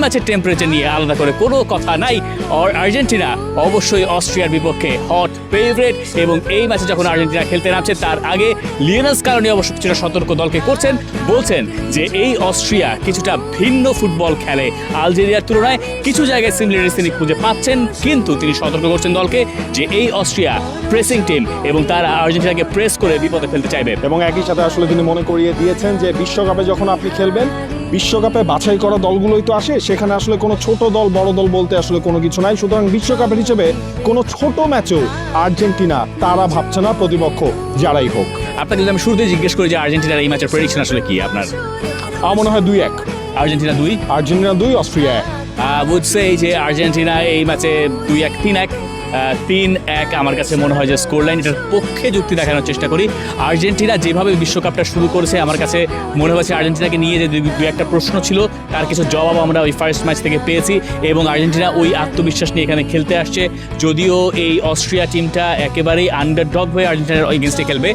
ম্যাচের টেম্পারেচার নিয়ে আলাদা করে কোনো কথা নাই। আর্জেন্টিনা অবশ্যই অস্ট্রিয়ার বিপক্ষে হট ফেভারিট, এবং এই ম্যাচে যখন আর্জেন্টিনা খেলতে নামছে তার আগে লিওনেল স্কালোনি অবশ্য কিছুটা সতর্ক দলকে করছেন, বলছেন যে এই অস্ট্রিয়া কিছুটা ভিন্ন ফুটবল খেলে আলজেরিয়ার তুলনায়, কিছু জায়গায় সিমিলারিটিস তিনি খুঁজে পাচ্ছেন, কিন্তু তিনি সতর্ক করছেন দলকে যে এই অস্ট্রিয়া প্রেসিং টিম এবং তারা আর্জেন্টিনাকে প্রেস করে বিপদে ফেলতে চাইবে। এবং একই সাথে আসলে তিনি মনে করিয়ে দিয়েছেন যে বিশ্বকাপে যখন আপনি খেলবেন, বিশ্বকাপে বাছাই করা দলগুলোই তো আসে, সেখানে আসলে কোনো ছোট দল বড় দল বলতে আসলে কোনো কিছু নাই। সুতরাং বিশ্বকাপের হিসেবে কোনো ছোট ম্যাচেও আর্জেন্টিনা তারা ভাবছে না, প্রতিপক্ষ যারাই হোক। আপনাকে যদি আমি শুরুতেই জিজ্ঞেস করি যে আর্জেন্টিনার এই ম্যাচের প্রেডিকশন আসলে কি আপনার? আমার মনে হয় 2-1। Argentina 2, Argentina 2, Austria 1। উড সে যে আর্জেন্টিনা এই ম্যাচে 2-1, 3-1। 3-1 আমার কাছে মনে হয় যে স্কোর লাইন, এটার পক্ষে যুক্তি দেখানোর চেষ্টা করি। আর্জেন্টিনা যেভাবে বিশ্বকাপটা শুরু করেছে আমার কাছে মনে হয়েছে আর্জেন্টিনাকে নিয়ে যে দু একটা প্রশ্ন ছিল তার কিছু জবাব আমরা ওই ফার্স্ট ম্যাচ থেকে পেয়েছি, এবং আর্জেন্টিনা ওই আত্মবিশ্বাস নিয়ে এখানে খেলতে আসছে। যদিও এই অস্ট্রিয়া টিমটা একেবারেই আন্ডারডগ হয়ে আর্জেন্টিনার এগেইনস্টে খেলবে।